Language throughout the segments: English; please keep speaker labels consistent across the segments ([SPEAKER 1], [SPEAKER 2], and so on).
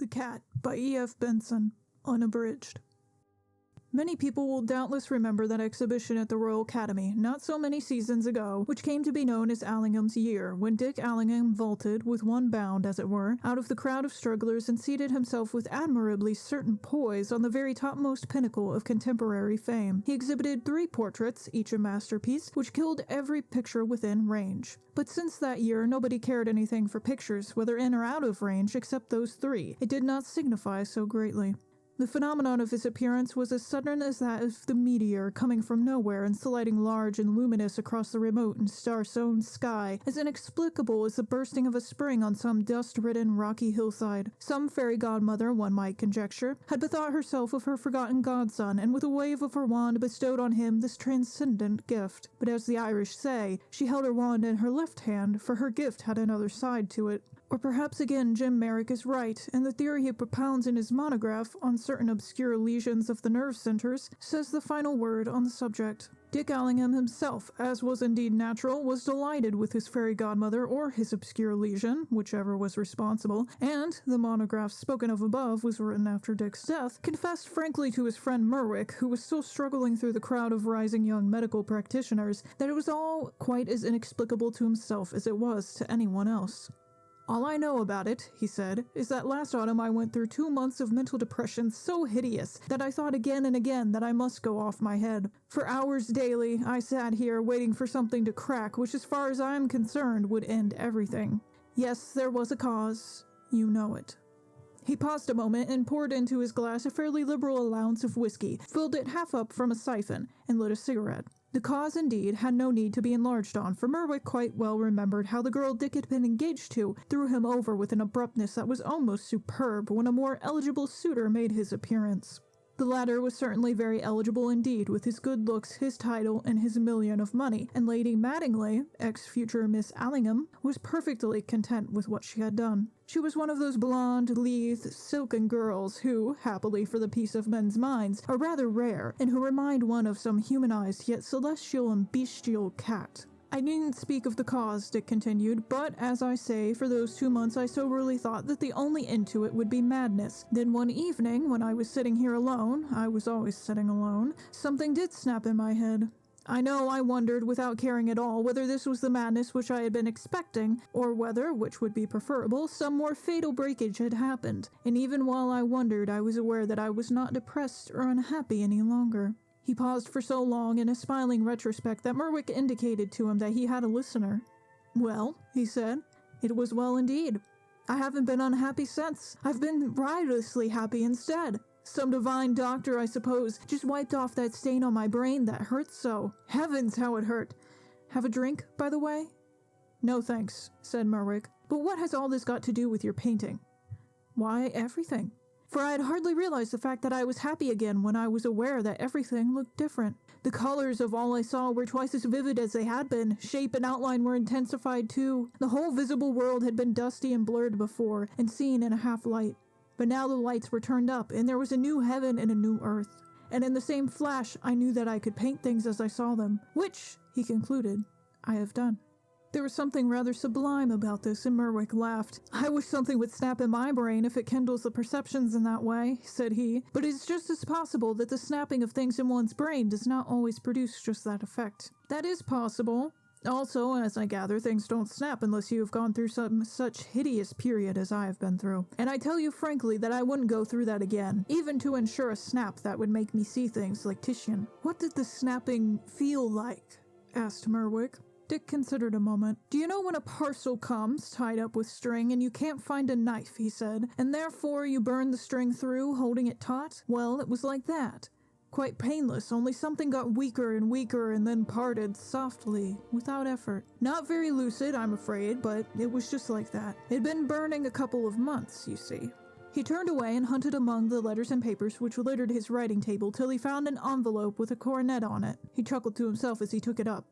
[SPEAKER 1] The Cat by E.F. Benson, unabridged. Many people will doubtless remember that exhibition at the Royal Academy, not so many seasons ago, which came to be known as Allingham's Year, when Dick Allingham vaulted, with one bound as it were, out of the crowd of strugglers and seated himself with admirably certain poise on the very topmost pinnacle of contemporary fame. He exhibited 3 portraits, each a masterpiece, which killed every picture within range. But since that year, nobody cared anything for pictures, whether in or out of range, except those 3. It did not signify so greatly. The phenomenon of his appearance was as sudden as that of the meteor coming from nowhere and sliding large and luminous across the remote and star-sown sky, as inexplicable as the bursting of a spring on some dust-ridden rocky hillside. Some fairy godmother, one might conjecture, had bethought herself of her forgotten godson, and with a wave of her wand bestowed on him this transcendent gift. But as the Irish say, she held her wand in her left hand, for her gift had another side to it. Or perhaps again Jim Merrick is right, and the theory he propounds in his monograph on certain obscure lesions of the nerve centers says the final word on the subject. Dick Allingham himself, as was indeed natural, was delighted with his fairy godmother or his obscure lesion, whichever was responsible, and, the monograph spoken of above was written after Dick's death, confessed frankly to his friend Merwick, who was still struggling through the crowd of rising young medical practitioners, that it was all quite as inexplicable to himself as it was to anyone else. "All I know about it," he said, "is that last autumn I went through 2 months of mental depression so hideous that I thought again and again that I must go off my head. For hours daily, I sat here waiting for something to crack which, as far as I am concerned, would end everything. Yes, there was a cause. You know it." He paused a moment and poured into his glass a fairly liberal allowance of whiskey, filled it half up from a siphon, and lit a cigarette. The cause, indeed, had no need to be enlarged on, for Merwick quite well remembered how the girl Dick had been engaged to threw him over with an abruptness that was almost superb when a more eligible suitor made his appearance. The latter was certainly very eligible indeed, with his good looks, his title, and his million of money, and Lady Mattingly, ex-future Miss Allingham, was perfectly content with what she had done. She was one of those blonde, lithe, silken girls who, happily for the peace of men's minds, are rather rare, and who remind one of some humanized yet celestial and bestial cat. "I needn't speak of the cause," Dick continued, "but, as I say, for those 2 months I soberly thought that the only end to it would be madness. Then one evening, when I was sitting here alone, I was always sitting alone, something did snap in my head. I know I wondered, without caring at all, whether this was the madness which I had been expecting, or whether, which would be preferable, some more fatal breakage had happened. And even while I wondered, I was aware that I was not depressed or unhappy any longer." He paused for so long in a smiling retrospect that Merwick indicated to him that he had a listener. "Well," he said, "it was well indeed. I haven't been unhappy since. I've been riotously happy instead. Some divine doctor, I suppose, just wiped off that stain on my brain that hurt so. Heavens, how it hurt! Have a drink, by the way?" "No, thanks," said Merwick. "But what has all this got to do with your painting?" "Why, everything. For I had hardly realized the fact that I was happy again when I was aware that everything looked different. The colors of all I saw were twice as vivid as they had been. Shape and outline were intensified too. The whole visible world had been dusty and blurred before, and seen in a half light. But now the lights were turned up, and there was a new heaven and a new earth. And in the same flash, I knew that I could paint things as I saw them, which," he concluded, "I have done." There was something rather sublime about this, and Merwick laughed. "I wish something would snap in my brain if it kindles the perceptions in that way," said he. "But it is just as possible that the snapping of things in one's brain does not always produce just that effect." "That is possible. Also, as I gather, things don't snap unless you have gone through some such hideous period as I have been through. And I tell you frankly that I wouldn't go through that again, even to ensure a snap that would make me see things like Titian." "What did the snapping feel like?" asked Merwick. Dick considered a moment. "Do you know when a parcel comes, tied up with string, and you can't find a knife," he said, "and therefore you burn the string through, holding it taut? Well, it was like that. Quite painless, only something got weaker and weaker and then parted softly, without effort. Not very lucid, I'm afraid, but it was just like that. It'd been burning a couple of months, you see." He turned away and hunted among the letters and papers which littered his writing table till he found an envelope with a coronet on it. He chuckled to himself as he took it up.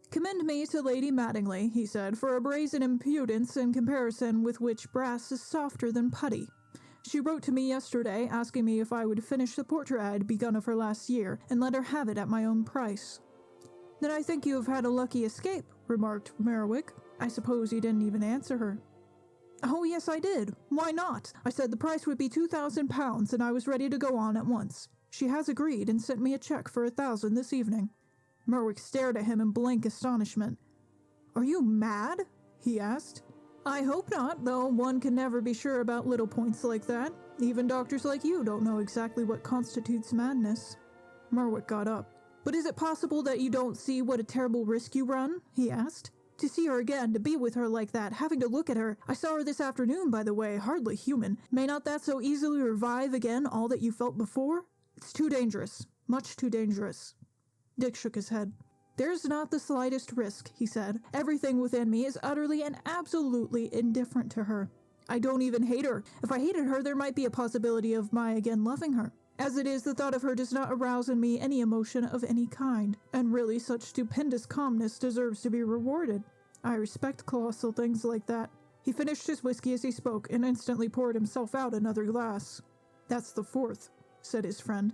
[SPEAKER 1] "Commend me to Lady Mattingly," he said, "for a brazen impudence in comparison with which brass is softer than putty. She wrote to me yesterday asking me if I would finish the portrait I had begun of her last year, and let her have it at my own price." "Then I think you have had a lucky escape," remarked Merwick. "I suppose you didn't even answer her." Oh, yes, I did. Why not? I said the price would be £2,000 and I was ready to go on at once. She has agreed and sent me a check for $1,000 this evening. Merwick stared at him in blank astonishment. Are you mad? He asked. I hope not, though one can never be sure about little points like that. Even doctors like you don't know exactly what constitutes madness. Merwick got up. But is it possible that you don't see what a terrible risk you run? He asked. To see her again, to be with her like that, having to look at her. I saw her this afternoon, by the way, hardly human. May not that so easily revive again all that you felt before? It's too dangerous. Much too dangerous. Dick shook his head. There's not the slightest risk, he said. Everything within me is utterly and absolutely indifferent to her. I don't even hate her. If I hated her, there might be a possibility of my again loving her. As it is, the thought of her does not arouse in me any emotion of any kind, and really such stupendous calmness deserves to be rewarded. I respect colossal things like that. He finished his whiskey as he spoke, and instantly poured himself out another glass. That's the fourth, said his friend.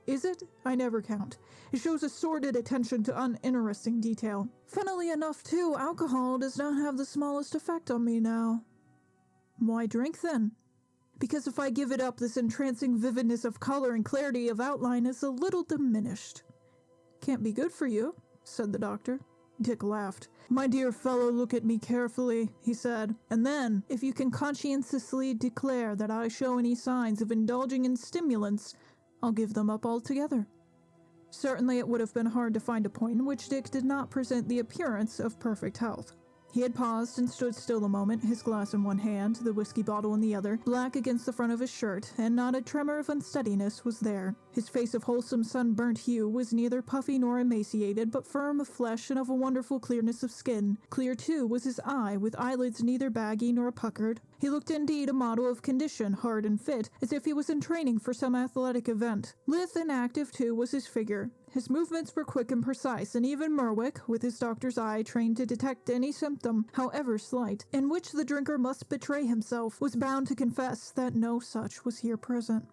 [SPEAKER 1] Is it? I never count. It shows a sordid attention to uninteresting detail. Funnily enough, too, alcohol does not have the smallest effect on me now. Why drink, then? Because if I give it up, this entrancing vividness of color and clarity of outline is a little diminished. Can't be good for you, said the doctor. Dick laughed. My dear fellow, look at me carefully, he said, and then, if you can conscientiously declare that I show any signs of indulging in stimulants, I'll give them up altogether. Certainly it would have been hard to find a point in which Dick did not present the appearance of perfect health. He had paused and stood still a moment, his glass in one hand, the whiskey bottle in the other, black against the front of his shirt, and not a tremor of unsteadiness was there. His face of wholesome sunburnt hue was neither puffy nor emaciated, but firm of flesh and of a wonderful clearness of skin. Clear, too, was his eye, with eyelids neither baggy nor puckered. He looked indeed a model of condition, hard and fit, as if he was in training for some athletic event. Lithe and active, too, was his figure. His movements were quick and precise, and even Merwick, with his doctor's eye trained to detect any symptom, however slight, in which the drinker must betray himself, was bound to confess that no such was here present.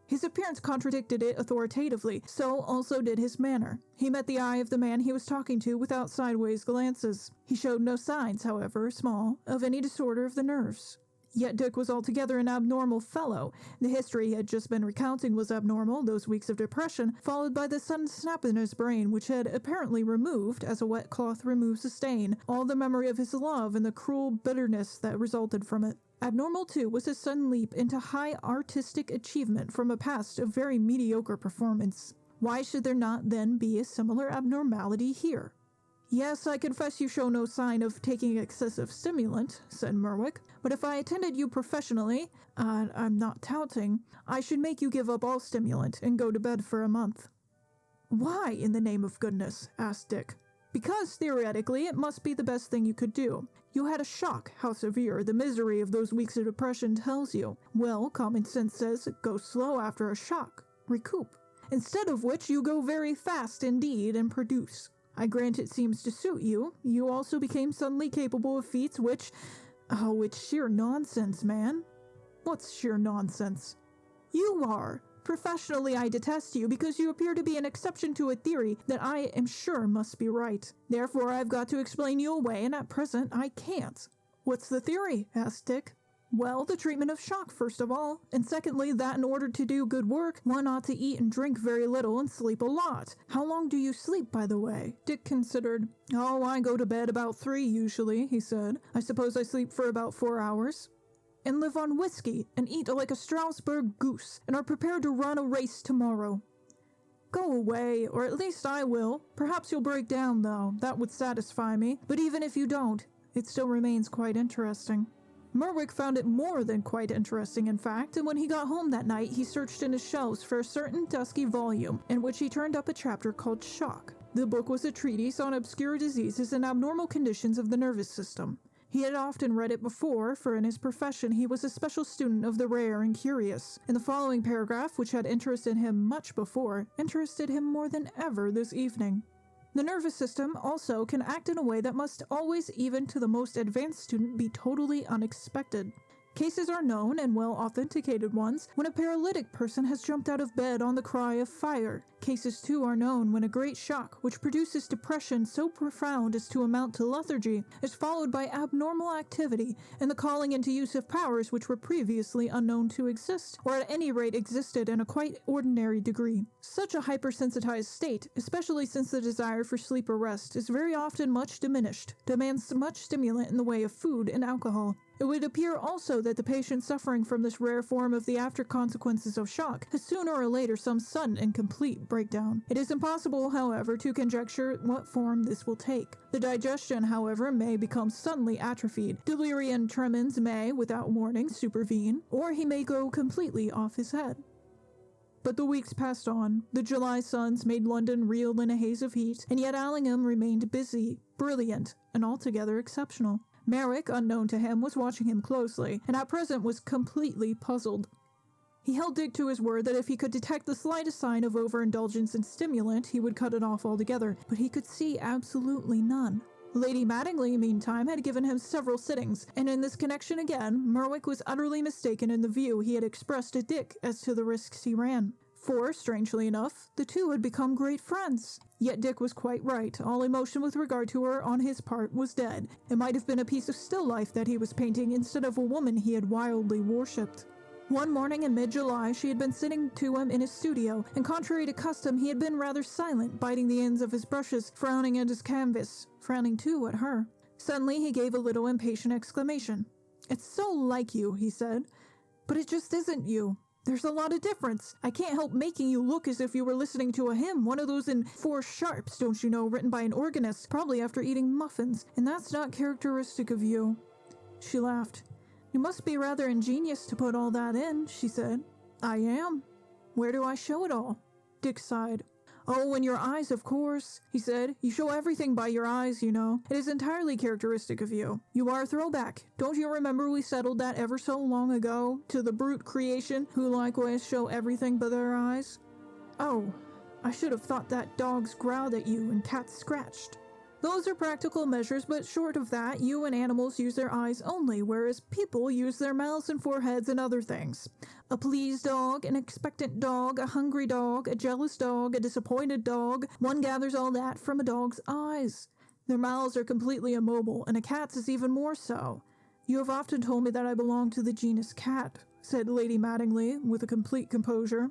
[SPEAKER 1] His appearance contradicted it authoritatively, so also did his manner. He met the eye of the man he was talking to without sideways glances. He showed no signs, however small, of any disorder of the nerves. Yet Dick was altogether an abnormal fellow. The history he had just been recounting was abnormal, those weeks of depression, followed by the sudden snap in his brain, which had apparently removed, as a wet cloth removes a stain, all the memory of his love and the cruel bitterness that resulted from it. Abnormal, too, was his sudden leap into high artistic achievement from a past of very mediocre performance. Why should there not then be a similar abnormality here? Yes, I confess you show no sign of taking excessive stimulant, said Merwick, but if I attended you professionally, I'm not touting, I should make you give up all stimulant and go to bed for a month. Why, in the name of goodness? Asked Dick. Because, theoretically, it must be the best thing you could do. You had a shock. How severe the misery of those weeks of depression tells you. Well, common sense says, go slow after a shock. Recoup. Instead of which, you go very fast indeed and produce. I grant it seems to suit you. You also became suddenly capable of feats which... Oh, it's sheer nonsense, man. What's sheer nonsense? You are. Professionally, I detest you because you appear to be an exception to a theory that I am sure must be right. Therefore, I've got to explain you away, and at present, I can't. What's the theory? Asked Dick. Well, the treatment of shock, first of all, and secondly, that in order to do good work, one ought to eat and drink very little and sleep a lot. How long do you sleep, by the way? Dick considered. Oh, I go to bed about 3 usually, he said. I suppose I sleep for about 4 hours. And live on whiskey, and eat like a Strasbourg goose, and are prepared to run a race tomorrow. Go away, or at least I will. Perhaps you'll break down, though. That would satisfy me. But even if you don't, it still remains quite interesting. Merwick found it more than quite interesting, in fact, and when he got home that night, he searched in his shelves for a certain dusky volume, in which he turned up a chapter called Shock. The book was a treatise on obscure diseases and abnormal conditions of the nervous system. He had often read it before, for in his profession he was a special student of the rare and curious, and the following paragraph, which had interested him much before, interested him more than ever this evening. The nervous system also can act in a way that must always, even to the most advanced student, be totally unexpected. Cases are known, and well-authenticated ones, when a paralytic person has jumped out of bed on the cry of fire. Cases too are known when a great shock, which produces depression so profound as to amount to lethargy, is followed by abnormal activity and the calling into use of powers which were previously unknown to exist, or at any rate existed in a quite ordinary degree. Such a hypersensitized state, especially since the desire for sleep or rest, is very often much diminished, demands much stimulant in the way of food and alcohol. It would appear also that the patient suffering from this rare form of the after consequences of shock has sooner or later some sudden and complete breakdown. It is impossible, however, to conjecture what form this will take. The digestion, however, may become suddenly atrophied. Delirium tremens may, without warning, supervene, or he may go completely off his head. But the weeks passed on. The July suns made London reel in a haze of heat, and yet Allingham remained busy, brilliant, and altogether exceptional. Merrick, unknown to him, was watching him closely, and at present was completely puzzled. He held Dick to his word that if he could detect the slightest sign of overindulgence in stimulant, he would cut it off altogether, but he could see absolutely none. Lady Mattingly, meantime, had given him several sittings, and in this connection again, Merwick was utterly mistaken in the view he had expressed to Dick as to the risks he ran. For, strangely enough, the two had become great friends. Yet Dick was quite right. All emotion with regard to her, on his part, was dead. It might have been a piece of still life that he was painting instead of a woman he had wildly worshipped. One morning in mid-July, she had been sitting to him in his studio, and contrary to custom, he had been rather silent, biting the ends of his brushes, frowning at his canvas, frowning too at her. Suddenly he gave a little impatient exclamation. "It's so like you," he said, "but it just isn't you. There's a lot of difference. I can't help making you look as if you were listening to a hymn, one of those in 4 sharps, don't you know, written by an organist, probably after eating muffins, and that's not characteristic of you." She laughed. "You must be rather ingenious to put all that in," she said. "I am. Where do I show it all?" Dick sighed. "Oh, in your eyes, of course," he said. "You show everything by your eyes, you know. It is entirely characteristic of you. You are a throwback. Don't you remember we settled that ever so long ago, to the brute creation, who likewise show everything by their eyes? Oh, I should have thought that dogs growled at you and cats scratched. Those are practical measures, but short of that, you and animals use their eyes only, whereas people use their mouths and foreheads and other things. A pleased dog, an expectant dog, a hungry dog, a jealous dog, a disappointed dog, one gathers all that from a dog's eyes. Their mouths are completely immobile, and a cat's is even more so. You have often told me that I belong to the genus cat," said Lady Mattingly, with a complete composure.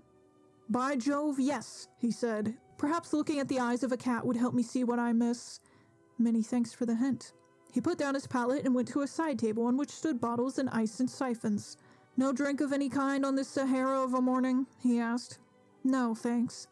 [SPEAKER 1] "By Jove, yes," he said. "Perhaps looking at the eyes of a cat would help me see what I miss." "Many thanks for the hint." He put down his palette and went to a side table on which stood bottles and ice and siphons. "No drink of any kind on this Sahara of a morning?" he asked. "No, thanks."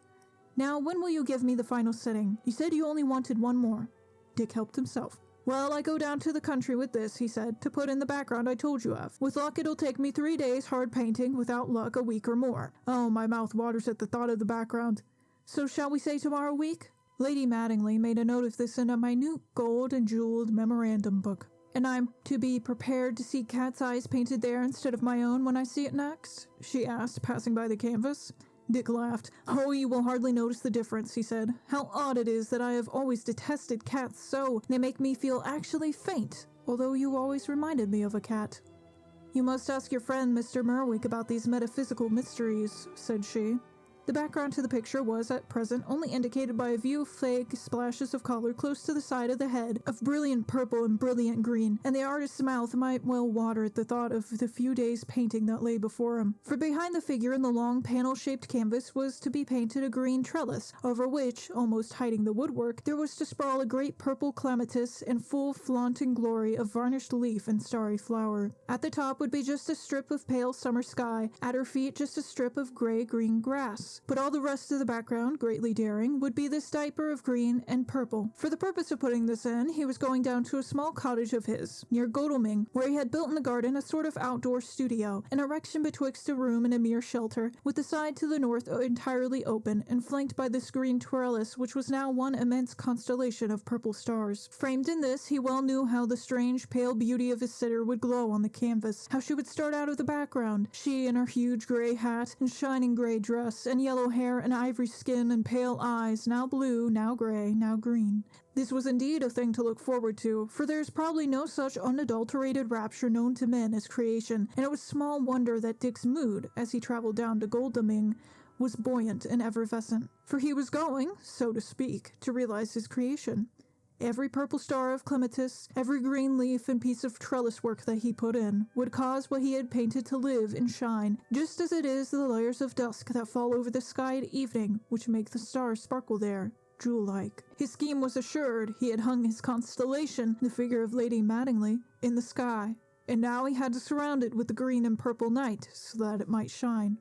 [SPEAKER 1] "Now, when will you give me the final sitting? You said you only wanted one more." Dick helped himself. "Well, I go down to the country with this," he said, "to put in the background I told you of. With luck it'll take me 3 days hard painting, without luck a week or more. Oh, my mouth waters at the thought of the background. So shall we say tomorrow week?" Lady Mattingly made a note of this in a minute gold and jeweled memorandum book. "And I'm to be prepared to see cat's eyes painted there instead of my own when I see it next?" she asked, passing by the canvas. Dick laughed. "Oh, you will hardly notice the difference," he said. "How odd it is that I have always detested cats so. They make me feel actually faint, although you always reminded me of a cat." "You must ask your friend Mr. Merwick about these metaphysical mysteries," said she. The background to the picture was, at present, only indicated by a few vague splashes of color close to the side of the head, of brilliant purple and brilliant green, and the artist's mouth might well water at the thought of the few days' painting that lay before him. For behind the figure in the long panel-shaped canvas was to be painted a green trellis, over which, almost hiding the woodwork, there was to sprawl a great purple clematis in full flaunting glory of varnished leaf and starry flower. At the top would be just a strip of pale summer sky, at her feet just a strip of gray-green grass. But all the rest of the background, greatly daring, would be this diaper of green and purple. For the purpose of putting this in, he was going down to a small cottage of his, near Godalming, where he had built in the garden a sort of outdoor studio, an erection betwixt a room and a mere shelter, with the side to the north entirely open, and flanked by this green trellis, which was now one immense constellation of purple stars. Framed in this, he well knew how the strange, pale beauty of his sitter would glow on the canvas, how she would start out of the background, she in her huge grey hat and shining grey dress, and yellow hair and ivory skin and pale eyes, now blue, now gray, now green. This was indeed a thing to look forward to, for there is probably no such unadulterated rapture known to men as creation, and it was small wonder that Dick's mood, as he traveled down to Godalming, was buoyant and effervescent, for he was going, so to speak, to realize his creation. Every purple star of clematis, every green leaf and piece of trellis work that he put in, would cause what he had painted to live and shine, just as it is the layers of dusk that fall over the sky at evening, which make the stars sparkle there, jewel-like. His scheme was assured. He had hung his constellation, the figure of Lady Mattingly, in the sky, and now he had to surround it with the green and purple night, so that it might shine.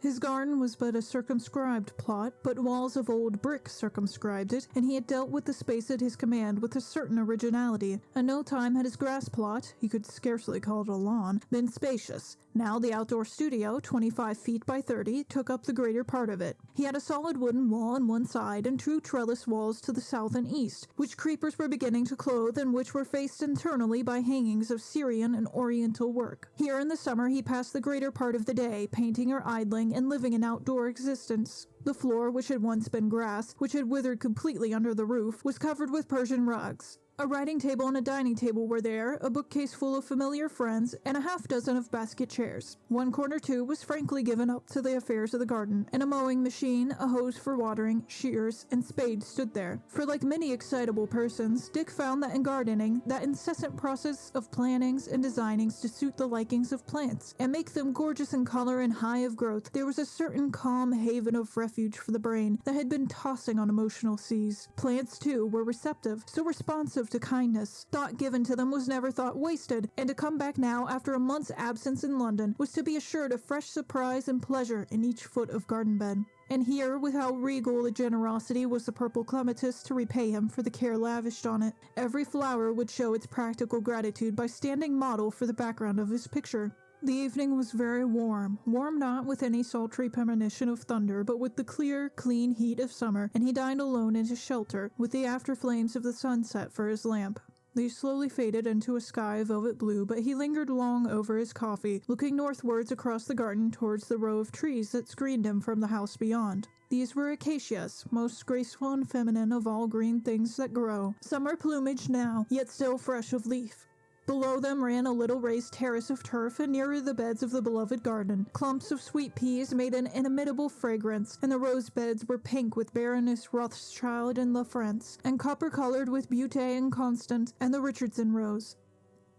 [SPEAKER 1] His garden was but a circumscribed plot, but walls of old brick circumscribed it, and he had dealt with the space at his command with a certain originality. In no time had his grass plot, he could scarcely call it a lawn, been spacious. Now the outdoor studio, 25 feet by 30, took up the greater part of it. He had a solid wooden wall on one side and 2 trellis walls to the south and east, which creepers were beginning to clothe and which were faced internally by hangings of Syrian and Oriental work. Here in the summer he passed the greater part of the day, painting or idling and living an outdoor existence. The floor, which had once been grass, which had withered completely under the roof, was covered with Persian rugs. A writing table and a dining table were there, a bookcase full of familiar friends, and a half-dozen of basket chairs. One corner, too, was frankly given up to the affairs of the garden, and a mowing machine, a hose for watering, shears, and spades stood there. For like many excitable persons, Dick found that in gardening, that incessant process of plannings and designings to suit the likings of plants, and make them gorgeous in color and high of growth, there was a certain calm haven of refuge for the brain that had been tossing on emotional seas. Plants, too, were receptive, so responsive to kindness. Thought given to them was never thought wasted, and to come back now after a month's absence in London was to be assured of fresh surprise and pleasure in each foot of garden bed. And here, with how regal a generosity was the purple clematis to repay him for the care lavished on it, every flower would show its practical gratitude by standing model for the background of his picture. The evening was very warm not with any sultry premonition of thunder, but with the clear, clean heat of summer, and he dined alone in his shelter, with the after flames of the sunset for his lamp. These slowly faded into a sky of velvet blue, but he lingered long over his coffee, looking northwards across the garden towards the row of trees that screened him from the house beyond. These were acacias, most graceful and feminine of all green things that grow, summer plumage now, yet still fresh of leaf. Below them ran a little raised terrace of turf, and nearer the beds of the beloved garden, clumps of sweet peas made an inimitable fragrance, and the rose beds were pink with Baroness Rothschild and La France, and copper-colored with Beauté and Constant, and the Richardson rose.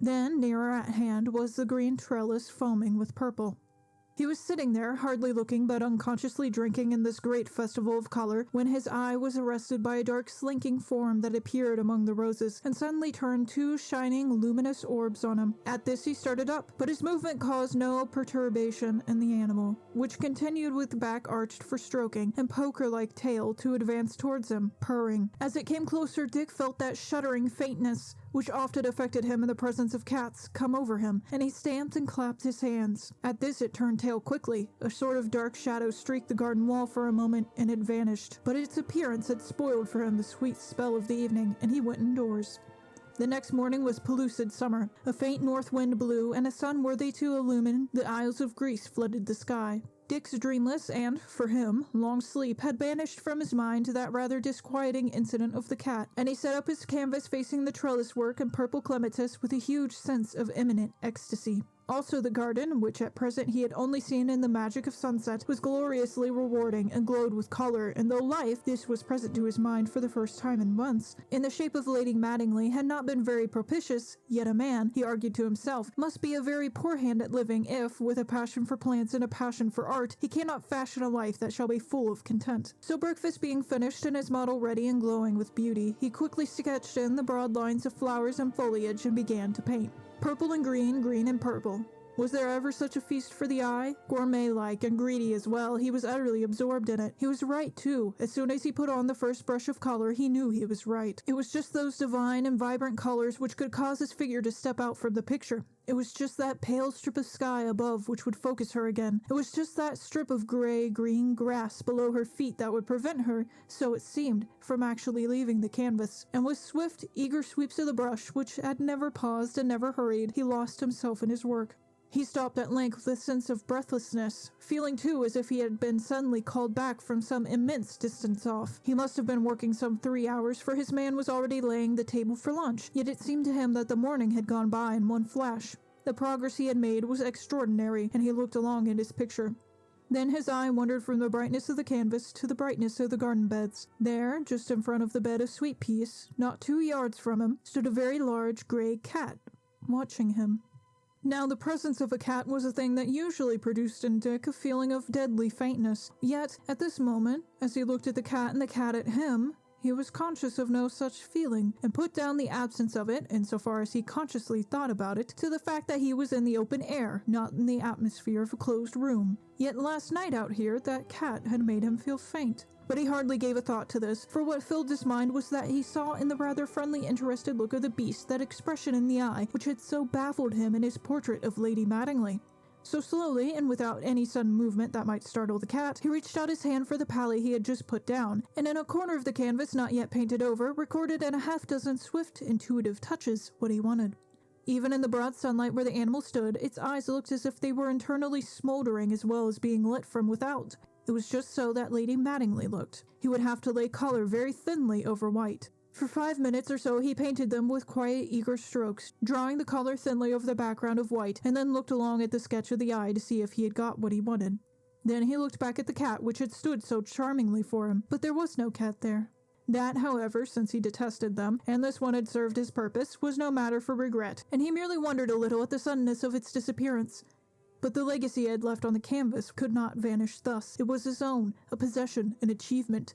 [SPEAKER 1] Then, nearer at hand, was the green trellis foaming with purple. He was sitting there, hardly looking but unconsciously drinking in this great festival of color, when his eye was arrested by a dark slinking form that appeared among the roses, and suddenly turned 2 shining, luminous orbs on him. At this he started up, but his movement caused no perturbation in the animal, which continued with back arched for stroking, and poker-like tail to advance towards him, purring. As it came closer, Dick felt that shuddering faintness, which often affected him in the presence of cats, come over him, and he stamped and clapped his hands. At this it turned tail quickly. A sort of dark shadow streaked the garden wall for a moment, and it vanished. But its appearance had spoiled for him the sweet spell of the evening, and he went indoors. The next morning was pellucid summer. A faint north wind blew, and a sun worthy to illumine the Isles of Greece flooded the sky. Dick's dreamless and, for him, long sleep had banished from his mind that rather disquieting incident of the cat, and he set up his canvas facing the trellis work and purple clematis with a huge sense of imminent ecstasy. Also the garden, which at present he had only seen in the magic of sunset, was gloriously rewarding and glowed with color, and though life, this was present to his mind for the first time in months, in the shape of Lady Mattingly had not been very propitious, yet a man, he argued to himself, must be a very poor hand at living if, with a passion for plants and a passion for art, he cannot fashion a life that shall be full of content. So breakfast being finished and his model ready and glowing with beauty, he quickly sketched in the broad lines of flowers and foliage and began to paint. Purple and green, green and purple. Was there ever such a feast for the eye? Gourmet-like and greedy as well, he was utterly absorbed in it. He was right, too. As soon as he put on the first brush of color, he knew he was right. It was just those divine and vibrant colors which could cause his figure to step out from the picture. It was just that pale strip of sky above which would focus her again. It was just that strip of gray-green grass below her feet that would prevent her, so it seemed, from actually leaving the canvas. And with swift, eager sweeps of the brush, which had never paused and never hurried, he lost himself in his work. He stopped at length with a sense of breathlessness, feeling too as if he had been suddenly called back from some immense distance off. He must have been working some 3 hours, for his man was already laying the table for lunch, yet it seemed to him that the morning had gone by in one flash. The progress he had made was extraordinary, and he looked along at his picture. Then his eye wandered from the brightness of the canvas to the brightness of the garden beds. There, just in front of the bed of sweet peas, not 2 yards from him, stood a very large gray cat, watching him. Now, the presence of a cat was a thing that usually produced in Dick a feeling of deadly faintness. Yet, at this moment, as he looked at the cat and the cat at him, he was conscious of no such feeling, and put down the absence of it, insofar as he consciously thought about it, to the fact that he was in the open air, not in the atmosphere of a closed room. Yet last night out here, that cat had made him feel faint. But he hardly gave a thought to this, for what filled his mind was that he saw in the rather friendly, interested look of the beast that expression in the eye which had so baffled him in his portrait of Lady Mattingly. So slowly, and without any sudden movement that might startle the cat, he reached out his hand for the pally he had just put down, and in a corner of the canvas not yet painted over, recorded in a half-dozen swift, intuitive touches what he wanted. Even in the broad sunlight where the animal stood, its eyes looked as if they were internally smoldering as well as being lit from without. It was just so that Lady Mattingly looked. He would have to lay color very thinly over white. For 5 minutes or so he painted them with quiet, eager strokes, drawing the color thinly over the background of white, and then looked along at the sketch of the eye to see if he had got what he wanted. Then he looked back at the cat which had stood so charmingly for him, but there was no cat there. That, however, since he detested them, and this one had served his purpose, was no matter for regret, and he merely wondered a little at the suddenness of its disappearance. But the legacy he had left on the canvas could not vanish thus. It was his own, a possession, an achievement.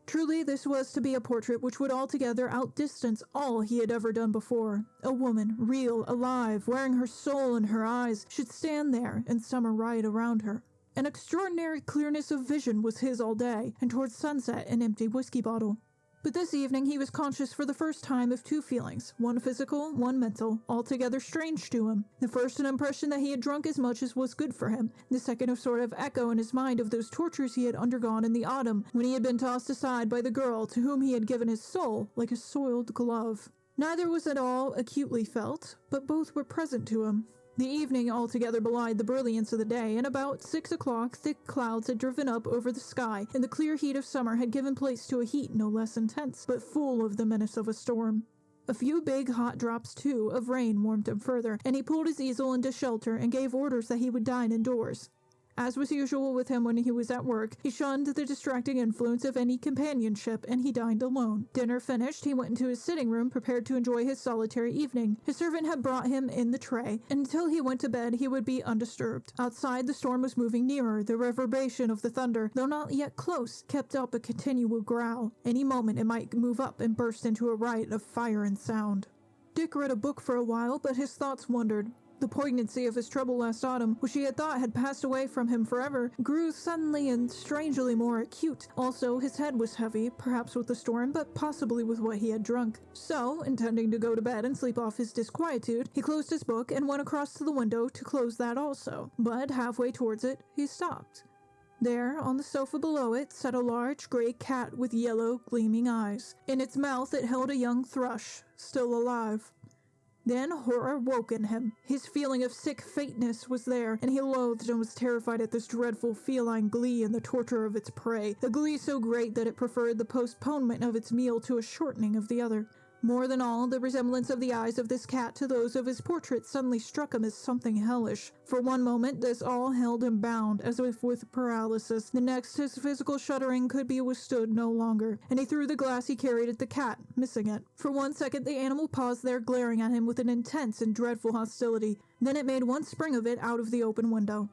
[SPEAKER 1] Truly, this was to be a portrait which would altogether outdistance all he had ever done before. A woman, real, alive, wearing her soul in her eyes, should stand there, and summer riot around her. An extraordinary clearness of vision was his all day, and towards sunset an empty whiskey bottle. But this evening he was conscious for the first time of 2 feelings, one physical, one mental, altogether strange to him. The first an impression that he had drunk as much as was good for him, the second a sort of echo in his mind of those tortures he had undergone in the autumn, when he had been tossed aside by the girl to whom he had given his soul like a soiled glove. Neither was at all acutely felt, but both were present to him. The evening altogether belied the brilliance of the day, and about 6 o'clock thick clouds had driven up over the sky, and the clear heat of summer had given place to a heat no less intense, but full of the menace of a storm. A few big hot drops, too, of rain warmed him further, and he pulled his easel into shelter and gave orders that he would dine indoors. As was usual with him when he was at work, he shunned the distracting influence of any companionship, and he dined alone. Dinner finished, he went into his sitting room, prepared to enjoy his solitary evening. His servant had brought him in the tray, and until he went to bed he would be undisturbed. Outside the storm was moving nearer. The reverberation of the thunder, though not yet close, kept up a continual growl. Any moment it might move up and burst into a riot of fire and sound. Dick read a book for a while, but his thoughts wandered. The poignancy of his trouble last autumn, which he had thought had passed away from him forever, grew suddenly and strangely more acute. Also, his head was heavy, perhaps with the storm, but possibly with what he had drunk. So, intending to go to bed and sleep off his disquietude, he closed his book and went across to the window to close that also. But halfway towards it, he stopped. There, on the sofa below it, sat a large gray cat with yellow, gleaming eyes. In its mouth it held a young thrush, still alive. Then horror woke in him. His feeling of sick faintness was there, and he loathed and was terrified at this dreadful feline glee in the torture of its prey, a glee so great that it preferred the postponement of its meal to a shortening of the other. More than all, the resemblance of the eyes of this cat to those of his portrait suddenly struck him as something hellish. For one moment this all held him bound, as if with paralysis. The next his physical shuddering could be withstood no longer, and he threw the glass he carried at the cat, missing it. For 1 second the animal paused there glaring at him with an intense and dreadful hostility. Then it made one spring of it out of the open window.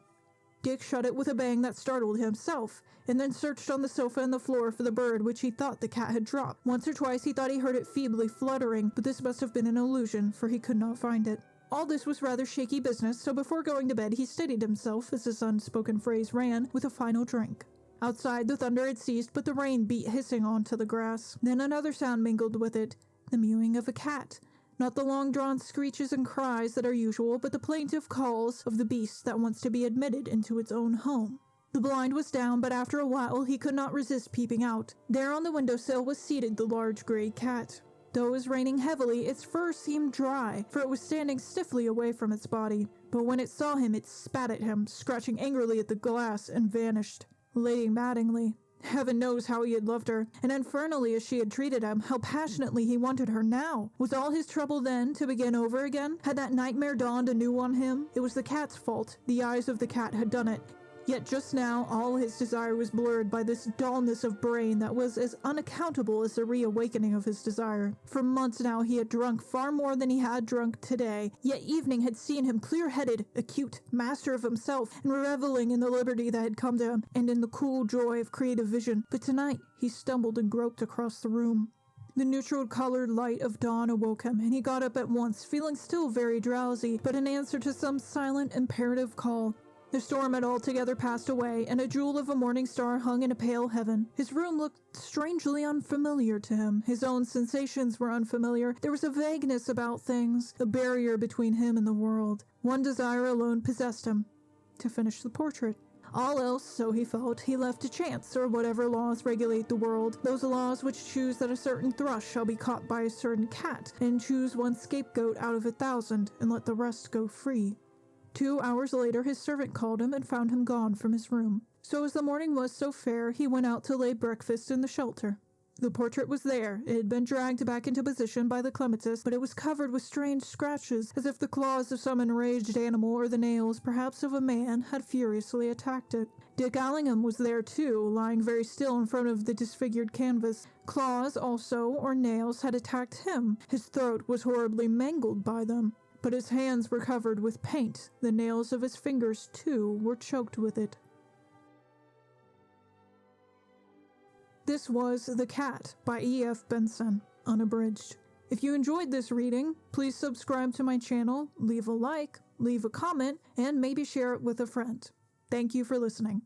[SPEAKER 1] Dick shut it with a bang that startled himself, and then searched on the sofa and the floor for the bird which he thought the cat had dropped. Once or twice he thought he heard it feebly fluttering, but this must have been an illusion, for he could not find it. All this was rather shaky business, so before going to bed he steadied himself, as his unspoken phrase ran, with a final drink. Outside the thunder had ceased, but the rain beat hissing onto the grass. Then another sound mingled with it, the mewing of a cat. Not the long-drawn screeches and cries that are usual, but the plaintive calls of the beast that wants to be admitted into its own home. The blind was down, but after a while he could not resist peeping out. There on the windowsill was seated the large gray cat. Though it was raining heavily, its fur seemed dry, for it was standing stiffly away from its body. But when it saw him, it spat at him, scratching angrily at the glass, and vanished. Lady Mattingly. Heaven knows how he had loved her, and infernally as she had treated him, how passionately he wanted her now. Was all his trouble then to begin over again? Had that nightmare dawned anew on him? It was the cat's fault. The eyes of the cat had done it. Yet just now all his desire was blurred by this dullness of brain that was as unaccountable as the reawakening of his desire. For months now he had drunk far more than he had drunk today, yet evening had seen him clear-headed, acute, master of himself, and reveling in the liberty that had come to him, and in the cool joy of creative vision. But tonight he stumbled and groped across the room. The neutral-colored light of dawn awoke him, and he got up at once, feeling still very drowsy, but in answer to some silent, imperative call. The storm had altogether passed away, and a jewel of a morning star hung in a pale heaven. His room looked strangely unfamiliar to him. His own sensations were unfamiliar. There was a vagueness about things, a barrier between him and the world. One desire alone possessed him: to finish the portrait. All else, so he felt, he left to chance, or whatever laws regulate the world, those laws which choose that a certain thrush shall be caught by a certain cat, and choose one scapegoat out of 1,000, and let the rest go free. 2 hours later his servant called him and found him gone from his room. So as the morning was so fair, he went out to lay breakfast in the shelter. The portrait was there. It had been dragged back into position by the clematis, but it was covered with strange scratches, as if the claws of some enraged animal or the nails, perhaps of a man, had furiously attacked it. Dick Allingham was there too, lying very still in front of the disfigured canvas. Claws also, or nails, had attacked him. His throat was horribly mangled by them. But his hands were covered with paint. The nails of his fingers, too, were choked with it. This was The Cat by E.F. Benson, unabridged. If you enjoyed this reading, please subscribe to my channel, leave a like, leave a comment, and maybe share it with a friend. Thank you for listening.